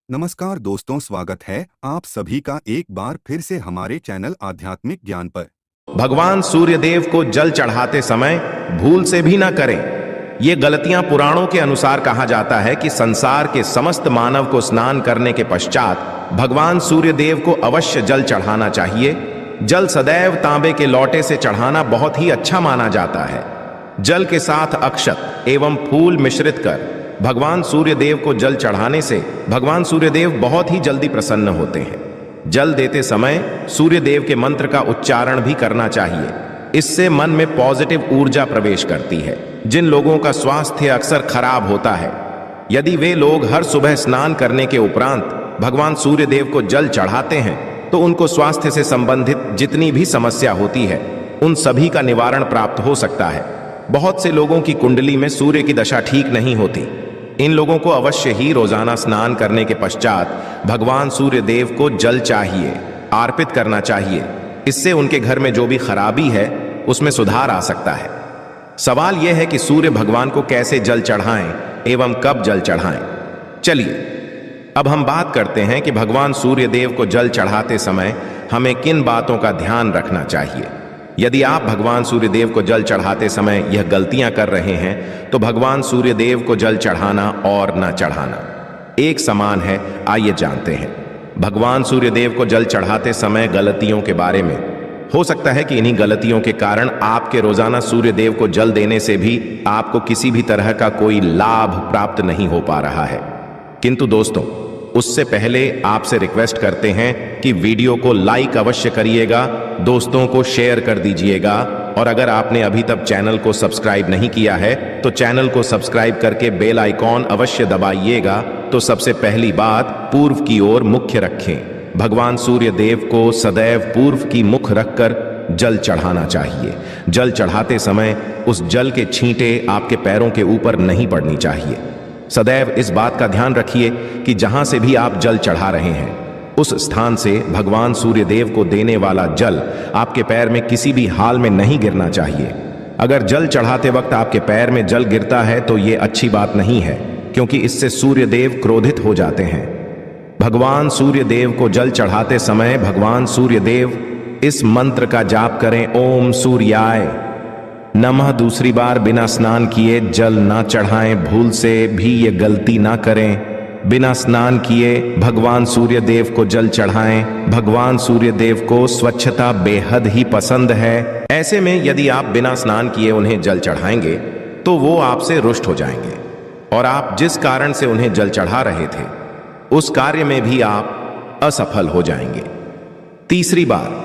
नमस्कार दोस्तों, स्वागत है आप सभी का एक बार फिर से हमारे चैनल आध्यात्मिक ज्ञान पर। भगवान सूर्यदेव को जल चढ़ाते समय भूल से भी ना करें। ये गलतियां पुराणों के अनुसार कहा जाता है कि संसार के समस्त मानव को स्नान करने के पश्चात भगवान सूर्यदेव को अवश्य जल चढ़ाना चाहिए। जल सदैव तांबे के लोटे से चढ़ाना बहुत ही अच्छा माना जाता है। जल के साथ अक्षत एवं फूल मिश्रित कर भगवान सूर्यदेव को जल चढ़ाने से भगवान सूर्यदेव बहुत ही जल्दी प्रसन्न होते हैं। जल देते समय सूर्यदेव के मंत्र का उच्चारण भी करना चाहिए। इससे मन में पॉजिटिव ऊर्जा प्रवेश करती है। जिन लोगों का स्वास्थ्य अक्सर खराब होता है, यदि वे लोग हर सुबह स्नान करने के उपरांत भगवान सूर्यदेव को जल चढ़ाते हैं तो उनको स्वास्थ्य से संबंधित जितनी भी समस्या होती है उन सभी का निवारण प्राप्त हो सकता है। बहुत से लोगों की कुंडली में सूर्य की दशा ठीक नहीं होती। इन लोगों को अवश्य ही रोजाना स्नान करने के पश्चात भगवान सूर्यदेव को जल चाहिए, अर्पित करना चाहिए। इससे उनके घर में जो भी खराबी है उसमें सुधार आ सकता है। सवाल यह है कि सूर्य भगवान को कैसे जल चढ़ाएं एवं कब जल चढ़ाएं। चलिए अब हम बात करते हैं कि भगवान सूर्यदेव को जल चढ़ाते समय हमें किन बातों का ध्यान रखना चाहिए। यदि आप भगवान सूर्यदेव को जल चढ़ाते समय यह गलतियां कर रहे हैं तो भगवान सूर्यदेव को जल चढ़ाना और न चढ़ाना एक समान है। आइए जानते हैं भगवान सूर्यदेव को जल चढ़ाते समय गलतियों के बारे में। हो सकता है कि इन्हीं गलतियों के कारण आपके रोजाना सूर्यदेव को जल देने से भी आपको किसी भी तरह का कोई लाभ प्राप्त नहीं हो पा रहा है। किंतु दोस्तों, उससे पहले आपसे रिक्वेस्ट करते हैं कि वीडियो को लाइक अवश्य करिएगा, दोस्तों को शेयर कर दीजिएगा और अगर आपने अभी तक चैनल को सब्सक्राइब नहीं किया है तो चैनल को सब्सक्राइब करके बेल आइकॉन अवश्य दबाइएगा। तो सबसे पहली बात, पूर्व की ओर मुख्य रखें। भगवान सूर्यदेव को सदैव पूर्व की मुख रखकर जल चढ़ाना चाहिए। जल चढ़ाते समय उस जल के छींटे आपके पैरों के ऊपर नहीं पड़नी चाहिए। सदैव इस बात का ध्यान रखिए कि जहां से भी आप जल चढ़ा रहे हैं उस स्थान से भगवान सूर्यदेव को देने वाला जल आपके पैर में किसी भी हाल में नहीं गिरना चाहिए। अगर जल चढ़ाते वक्त आपके पैर में जल गिरता है तो ये अच्छी बात नहीं है, क्योंकि इससे सूर्यदेव क्रोधित हो जाते हैं। भगवान सूर्यदेव को जल चढ़ाते समय भगवान सूर्यदेव इस मंत्र का जाप करें, ओम सूर्याय नमः। दूसरी बार बिना स्नान किए जल ना चढ़ाएं। भूल से भी ये गलती ना करें। बिना स्नान किए भगवान सूर्यदेव को जल चढ़ाएं। भगवान सूर्यदेव को स्वच्छता बेहद ही पसंद है। ऐसे में यदि आप बिना स्नान किए उन्हें जल चढ़ाएंगे तो वो आपसे रुष्ट हो जाएंगे और आप जिस कारण से उन्हें जल चढ़ा रहे थे उस कार्य में भी आप असफल हो जाएंगे। तीसरी बार,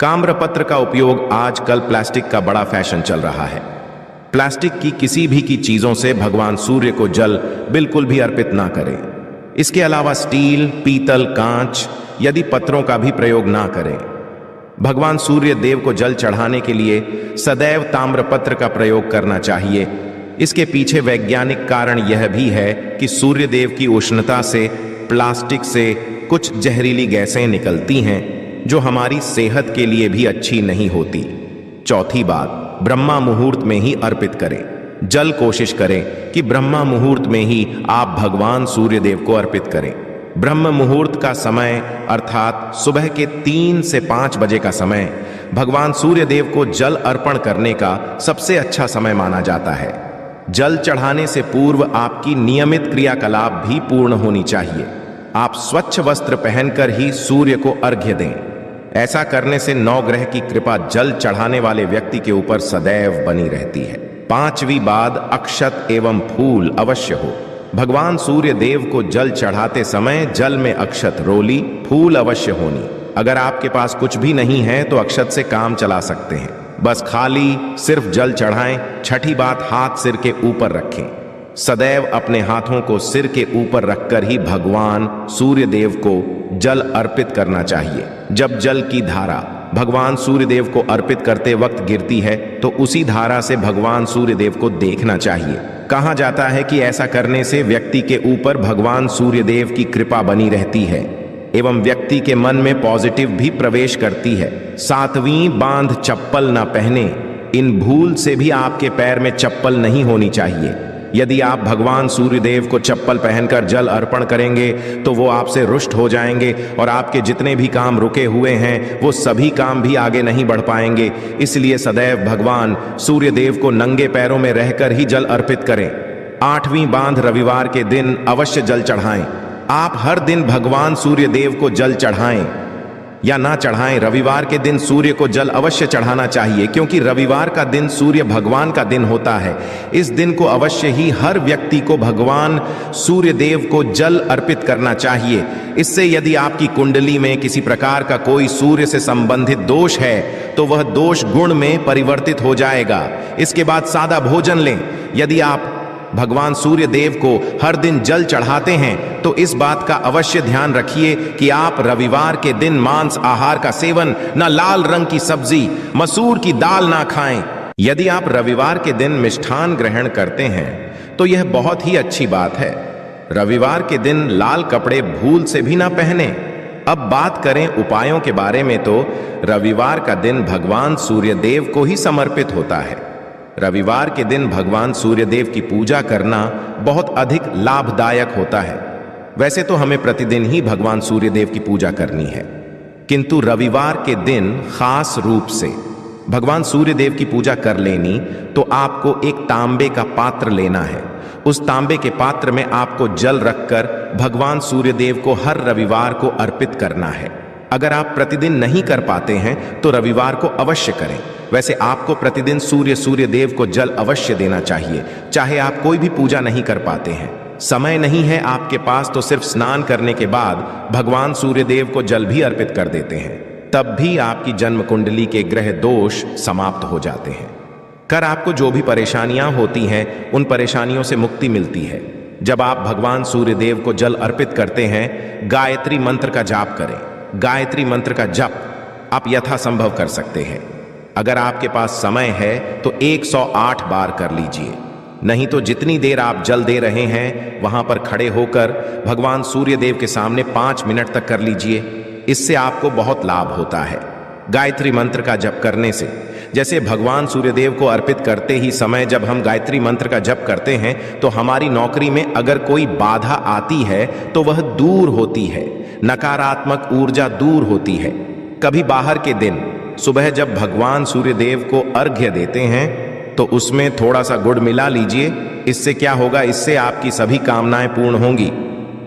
ताम्रपत्र का उपयोग आजकल प्लास्टिक का बड़ा फैशन चल रहा है। प्लास्टिक की किसी भी की चीजों से भगवान सूर्य को जल बिल्कुल भी अर्पित ना करें। इसके अलावा स्टील, पीतल, कांच यदि पत्रों का भी प्रयोग ना करें। भगवान सूर्य देव को जल चढ़ाने के लिए सदैव ताम्रपत्र का प्रयोग करना चाहिए। इसके पीछे वैज्ञानिक कारण यह भी है कि सूर्य देव की उष्णता से प्लास्टिक से कुछ जहरीली गैसें निकलती हैं जो हमारी सेहत के लिए भी अच्छी नहीं होती। चौथी बात, ब्रह्मा मुहूर्त में ही अर्पित करें। जल कोशिश करें कि ब्रह्मा मुहूर्त में ही आप भगवान सूर्यदेव को अर्पित करें। ब्रह्म मुहूर्त का समय अर्थात सुबह के 3 से 5 बजे का समय भगवान सूर्यदेव को जल अर्पण करने का सबसे अच्छा समय माना जाता है। जल चढ़ाने से पूर्व आपकी नियमित क्रियाकलाप भी पूर्ण होनी चाहिए। आप स्वच्छ वस्त्र पहनकर ही सूर्य को अर्घ्य दें। ऐसा करने से नवग्रह की कृपा जल चढ़ाने वाले व्यक्ति के ऊपर सदैव बनी रहती है। पांचवी बात, अक्षत एवं फूल अवश्य हो। भगवान सूर्य देव को जल चढ़ाते समय जल में अक्षत, रोली, फूल अवश्य होनी। अगर आपके पास कुछ भी नहीं है तो अक्षत से काम चला सकते हैं। बस खाली सिर्फ जल चढ़ाएं। छठी बात, हाथ सिर के ऊपर रखें। सदैव अपने हाथों को सिर के ऊपर रखकर ही भगवान सूर्यदेव को जल अर्पित करना चाहिए। जब जल की धारा भगवान सूर्यदेव को अर्पित करते वक्त गिरती है तो उसी धारा से भगवान सूर्यदेव को देखना चाहिए। कहा जाता है कि ऐसा करने से व्यक्ति के ऊपर भगवान सूर्यदेव की कृपा बनी रहती है एवं व्यक्ति के मन में पॉजिटिव भी प्रवेश करती है। सातवीं बांध, चप्पल ना पहने। इन भूल से भी आपके पैर में चप्पल नहीं होनी चाहिए। यदि आप भगवान सूर्यदेव को चप्पल पहनकर जल अर्पण करेंगे तो वो आपसे रुष्ट हो जाएंगे और आपके जितने भी काम रुके हुए हैं वो सभी काम भी आगे नहीं बढ़ पाएंगे। इसलिए सदैव भगवान सूर्यदेव को नंगे पैरों में रहकर ही जल अर्पित करें। 8वीं बांध रविवार के दिन अवश्य जल चढ़ाएं। आप हर दिन भगवान सूर्यदेव को जल चढ़ाएं या ना चढ़ाएं, रविवार के दिन सूर्य को जल अवश्य चढ़ाना चाहिए, क्योंकि रविवार का दिन सूर्य भगवान का दिन होता है। इस दिन को अवश्य ही हर व्यक्ति को भगवान सूर्यदेव को जल अर्पित करना चाहिए। इससे यदि आपकी कुंडली में किसी प्रकार का कोई सूर्य से संबंधित दोष है तो वह दोष गुण में परिवर्तित हो जाएगा। इसके बाद सादा भोजन लें। यदि आप भगवान सूर्य देव को हर दिन जल चढ़ाते हैं तो इस बात का अवश्य ध्यान रखिए कि आप रविवार के दिन मांस आहार का सेवन, न लाल रंग की सब्जी, मसूर की दाल ना खाएं। यदि आप रविवार के दिन मिष्ठान ग्रहण करते हैं तो यह बहुत ही अच्छी बात है। रविवार के दिन लाल कपड़े भूल से भी ना पहने। अब बात करें उपायों के बारे में तो रविवार का दिन भगवान सूर्यदेव को ही समर्पित होता है। रविवार के दिन भगवान सूर्यदेव की पूजा करना बहुत अधिक लाभदायक होता है। वैसे तो हमें प्रतिदिन ही भगवान सूर्यदेव की पूजा करनी है, किंतु रविवार के दिन खास रूप से भगवान सूर्यदेव की पूजा कर लेनी तो आपको एक तांबे का पात्र लेना है। उस तांबे के पात्र में आपको जल रखकर भगवान सूर्यदेव को हर रविवार को अर्पित करना है। अगर आप प्रतिदिन नहीं कर पाते हैं तो रविवार को अवश्य करें। वैसे आपको प्रतिदिन सूर्यदेव को जल अवश्य देना चाहिए, चाहे आप कोई भी पूजा नहीं कर पाते हैं, समय नहीं है आपके पास, तो सिर्फ स्नान करने के बाद भगवान सूर्यदेव को जल भी अर्पित कर देते हैं, तब भी आपकी जन्म कुंडली के ग्रह दोष समाप्त हो जाते हैं। कर आपको जो भी परेशानियां होती हैं उन परेशानियों से मुक्ति मिलती है। जब आप भगवान सूर्यदेव को जल अर्पित करते हैं, गायत्री मंत्र का जाप करें। गायत्री मंत्र का जप आप यथासंभव कर सकते हैं। अगर आपके पास समय है तो 108 बार कर लीजिए, नहीं तो जितनी देर आप जल दे रहे हैं वहां पर खड़े होकर भगवान सूर्यदेव के सामने 5 मिनट तक कर लीजिए। इससे आपको बहुत लाभ होता है। गायत्री मंत्र का जप करने से, जैसे भगवान सूर्यदेव को अर्पित करते ही समय जब हम गायत्री मंत्र का जप करते हैं तो हमारी नौकरी में अगर कोई बाधा आती है तो वह दूर होती है, नकारात्मक ऊर्जा दूर होती है। कभी बाहर के दिन सुबह जब भगवान सूर्यदेव को अर्घ्य देते हैं तो उसमें थोड़ा सा गुड़ मिला लीजिए। इससे क्या होगा, इससे आपकी सभी कामनाएं पूर्ण होंगी।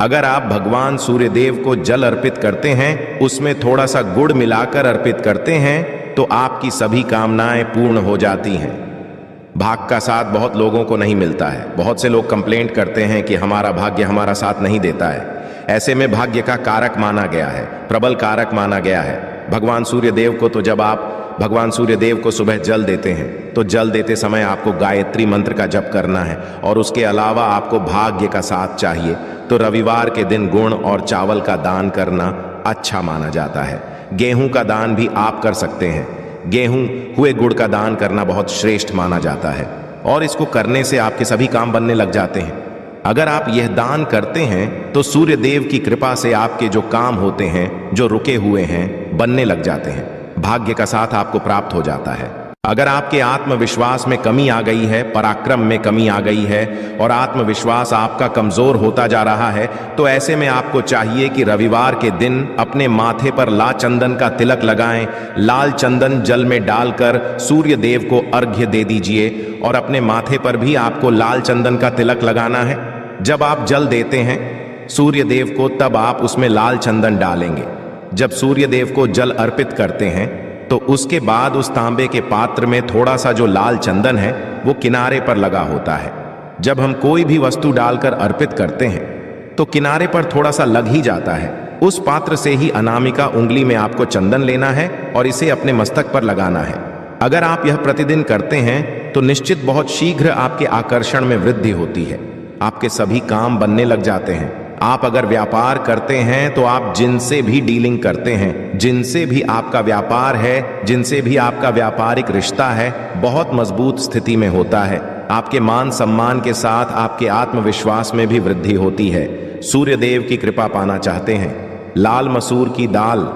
अगर आप भगवान सूर्यदेव को जल अर्पित करते हैं, उसमें थोड़ा सा गुड़ मिलाकर अर्पित करते हैं तो आपकी सभी कामनाएं पूर्ण हो जाती हैं। भाग्य का साथ बहुत लोगों को नहीं मिलता है। बहुत से लोग कंप्लेंट करते हैं कि हमारा भाग्य हमारा साथ नहीं देता है। ऐसे में भाग्य का कारक माना गया है, प्रबल कारक माना गया है भगवान सूर्यदेव को। तो जब आप भगवान सूर्यदेव को सुबह जल देते हैं तो जल देते समय आपको गायत्री मंत्र का जप करना है, और उसके अलावा आपको भाग्य का साथ चाहिए तो रविवार के दिन गुण और चावल का दान करना अच्छा माना जाता है। गेहूं का दान भी आप कर सकते हैं। गेहूं हुए गुड़ का दान करना बहुत श्रेष्ठ माना जाता है और इसको करने से आपके सभी काम बनने लग जाते हैं। अगर आप यह दान करते हैं तो सूर्य देव की कृपा से आपके जो काम होते हैं, जो रुके हुए हैं, बनने लग जाते हैं। भाग्य का साथ आपको प्राप्त हो जाता है। अगर आपके आत्मविश्वास में कमी आ गई है, पराक्रम में कमी आ गई है और आत्मविश्वास आपका कमजोर होता जा रहा है, तो ऐसे में आपको चाहिए कि रविवार के दिन अपने माथे पर लाल चंदन का तिलक लगाएं। लाल चंदन जल में डालकर सूर्य देव को अर्घ्य दे दीजिए और अपने माथे पर भी आपको लाल चंदन का तिलक लगाना है। जब आप जल देते हैं सूर्य देव को, तब आप उसमें लाल चंदन डालेंगे। जब सूर्य देव को जल अर्पित करते हैं तो उसके बाद उस तांबे के पात्र में थोड़ा सा जो लाल चंदन है वो किनारे पर लगा होता है। जब हम कोई भी वस्तु डालकर अर्पित करते हैं तो किनारे पर थोड़ा सा लग ही जाता है। उस पात्र से ही अनामिका उंगली में आपको चंदन लेना है और इसे अपने मस्तक पर लगाना है। अगर आप यह प्रतिदिन करते हैं तो निश्चित बहुत शीघ्र आपके आकर्षण में वृद्धि होती है। आपके सभी काम बनने लग जाते हैं। आप अगर व्यापार करते हैं तो आप जिनसे भी डीलिंग करते हैं, जिनसे भी आपका व्यापार है, जिनसे भी आपका व्यापारिक रिश्ता है, बहुत मजबूत स्थिति में होता है। आपके मान सम्मान के साथ आपके आत्मविश्वास में भी वृद्धि होती है। सूर्य देव की कृपा पाना चाहते हैं, लाल मसूर की दाल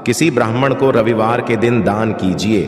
किसी ब्राह्मण को रविवार के दिन दान कीजिए।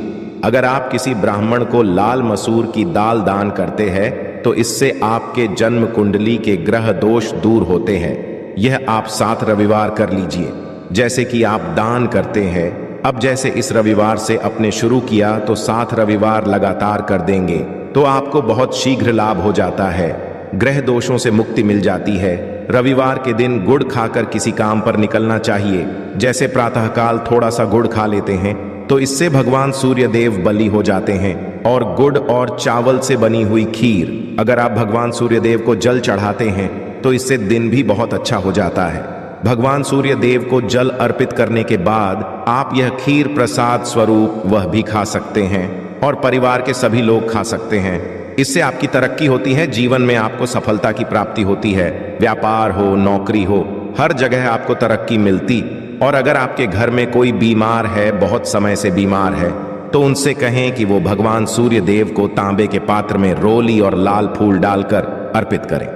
अगर आप किसी ब्राह्मण को लाल मसूर की दाल दान करते हैं तो इससे आपके जन्म कुंडली के ग्रह दोष दूर होते हैं। यह आप 7 रविवार कर लीजिए, जैसे कि आप दान करते हैं। अब जैसे इस रविवार से अपने शुरू किया तो 7 रविवार लगातार कर देंगे तो आपको बहुत शीघ्र लाभ हो जाता है। ग्रह दोषों से मुक्ति मिल जाती है। रविवार के दिन गुड़ खाकर किसी काम पर निकलना चाहिए। जैसे प्रातःकाल थोड़ा सा गुड़ खा लेते हैं तो इससे भगवान सूर्य देव बली हो जाते हैं। और गुड़ और चावल से बनी हुई खीर अगर आप भगवान सूर्य देव को जल चढ़ाते हैं तो इससे दिन भी बहुत अच्छा हो जाता है। भगवान सूर्य देव को जल अर्पित करने के बाद आप यह खीर प्रसाद स्वरूप वह भी खा सकते हैं और परिवार के सभी लोग खा सकते हैं। इससे आपकी तरक्की होती है, जीवन में आपको सफलता की प्राप्ति होती है। व्यापार हो, नौकरी हो, हर जगह आपको तरक्की मिलती। और अगर आपके घर में कोई बीमार है, बहुत समय से बीमार है, तो उनसे कहें कि वो भगवान सूर्य देव को तांबे के पात्र में रोली और लाल फूल डालकर अर्पित करें।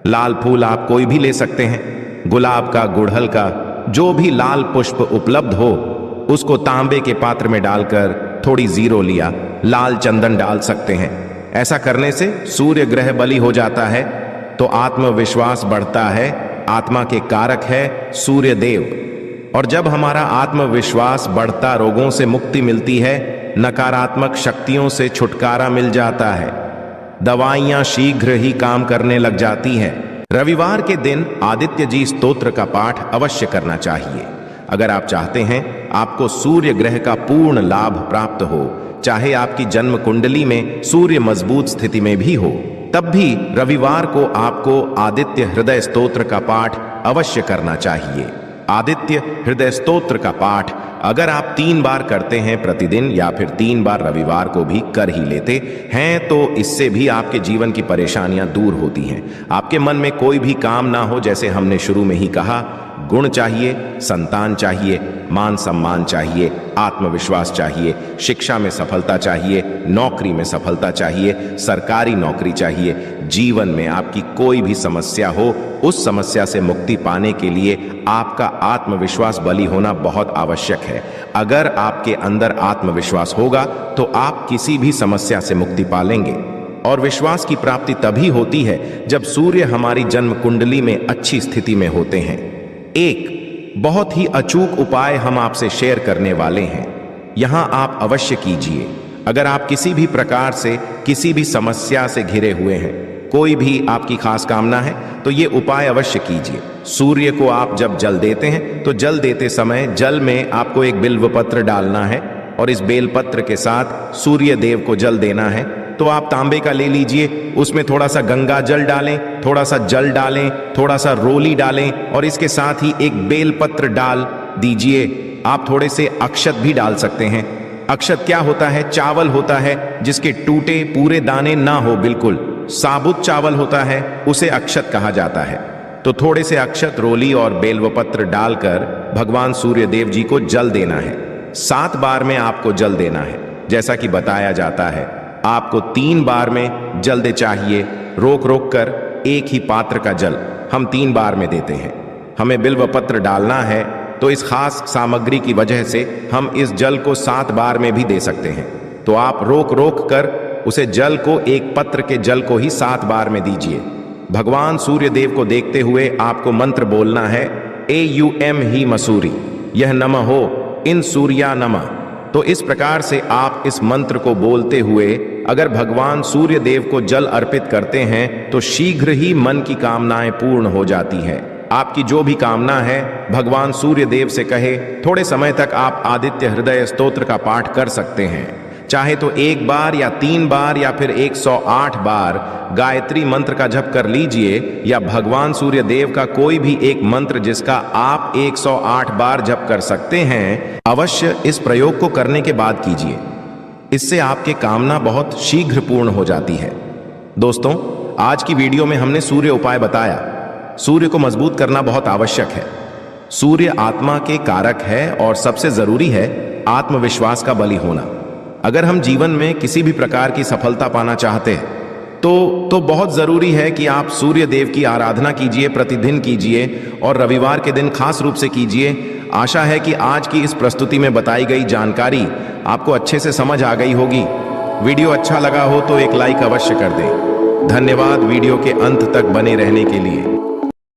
लाल फूल आप कोई भी ले सकते हैं, गुलाब का, गुड़हल का, जो भी लाल पुष्प उपलब्ध हो उसको तांबे के पात्र में डालकर थोड़ी जीरो लिया लाल चंदन डाल सकते हैं। ऐसा करने से सूर्य ग्रह बली हो जाता है तो आत्मविश्वास बढ़ता है। आत्मा के कारक है सूर्य देव, और जब हमारा आत्मविश्वास बढ़ता रोगों से मुक्ति मिलती है, नकारात्मक शक्तियों से छुटकारा मिल जाता है, दवाइयां शीघ्र ही काम करने लग जाती हैं। रविवार के दिन आदित्य जी स्तोत्र का पाठ अवश्य करना चाहिए। अगर आप चाहते हैं आपको सूर्य ग्रह का पूर्ण लाभ प्राप्त हो, चाहे आपकी जन्म कुंडली में सूर्य मजबूत स्थिति में भी हो, तब भी रविवार को आपको आदित्य हृदय स्तोत्र का पाठ अवश्य करना चाहिए। आदित्य हृदय स्तोत्र का पाठ अगर आप 3 बार करते हैं प्रतिदिन या फिर 3 बार रविवार को भी कर ही लेते हैं तो इससे भी आपके जीवन की परेशानियां दूर होती हैं। आपके मन में कोई भी काम ना हो, जैसे हमने शुरू में ही कहा, गुण चाहिए, संतान चाहिए, मान सम्मान चाहिए, आत्मविश्वास चाहिए, शिक्षा में सफलता चाहिए, नौकरी में सफलता चाहिए, सरकारी नौकरी चाहिए। जीवन में आपकी कोई भी समस्या हो, उस समस्या से मुक्ति पाने के लिए आपका आत्मविश्वास बली होना बहुत आवश्यक है। अगर आपके अंदर आत्मविश्वास होगा तो आप किसी भी समस्या से मुक्ति पालेंगे। और विश्वास की प्राप्ति तभी होती है जब सूर्य हमारी जन्म कुंडली में अच्छी स्थिति में होते हैं। एक बहुत ही अचूक उपाय हम आपसे शेयर करने वाले हैं, यहां आप अवश्य कीजिए। अगर आप किसी भी प्रकार से किसी भी समस्या से घिरे हुए हैं, कोई भी आपकी खास कामना है, तो ये उपाय अवश्य कीजिए। सूर्य को आप जब जल देते हैं तो जल देते समय जल में आपको एक बिल्व पत्र डालना है और इस बेलपत्र के साथ सूर्य देव को जल देना है। तो आप तांबे का ले लीजिए, उसमें थोड़ा सा गंगा जल डालें, थोड़ा सा जल डालें, थोड़ा सा रोली डालें और इसके साथ ही एक बेलपत्र डाल दीजिए। आप थोड़े से अक्षत भी डाल सकते हैं। अक्षत क्या होता है? चावल होता है जिसके टूटे पूरे दाने ना हो, बिल्कुल साबुत चावल होता है, उसे अक्षत कहा जाता है। तो थोड़े से अक्षत, रोली और बेलवपत्र डालकर भगवान सूर्य देव जी को जल देना है। 7 बार में आपको जल देना है। जैसा कि बताया जाता है, आपको 3 बार में जल्दी चाहिए। रोक रोक कर एक ही पात्र का जल हम 3 बार में देते हैं। हमें बिल्व पत्र डालना है तो इस खास सामग्री की वजह से हम इस जल को 7 बार में भी दे सकते हैं। तो आप रोक रोक कर उसे जल को, एक पत्र के जल को ही 7 बार में दीजिए। भगवान सूर्य देव को देखते हुए आपको मंत्र बोलना है, AUM ही मसूरी यह नमः हो इन सूर्या नमः। तो इस प्रकार से आप इस मंत्र को बोलते हुए अगर भगवान सूर्य देव को जल अर्पित करते हैं तो शीघ्र ही मन की कामनाएं पूर्ण हो जाती है। आपकी जो भी कामना है भगवान सूर्य देव से कहे। थोड़े समय तक आप आदित्य हृदय स्तोत्र का पाठ कर सकते हैं, चाहे तो 1 बार या 3 बार या फिर 108 बार गायत्री मंत्र का जप कर लीजिए, या भगवान सूर्य देव का कोई भी एक मंत्र जिसका आप 108 बार जप कर सकते हैं। अवश्य इस प्रयोग को करने के बाद कीजिए, इससे आपके कामना बहुत शीघ्र पूर्ण हो जाती है। दोस्तों, आज की वीडियो में हमने सूर्य उपाय बताया। सूर्य को मजबूत करना बहुत आवश्यक है। सूर्य आत्मा के कारक है और सबसे जरूरी है आत्मविश्वास का बली होना। अगर हम जीवन में किसी भी प्रकार की सफलता पाना चाहते हैं तो बहुत जरूरी है कि आप सूर्य देव की आराधना कीजिए, प्रतिदिन कीजिए और रविवार के दिन खास रूप से कीजिए। आशा है कि आज की इस प्रस्तुति में बताई गई जानकारी आपको अच्छे से समझ आ गई होगी। वीडियो अच्छा लगा हो तो एक लाइक अवश्य कर दें। धन्यवाद वीडियो के अंत तक बने रहने के लिए।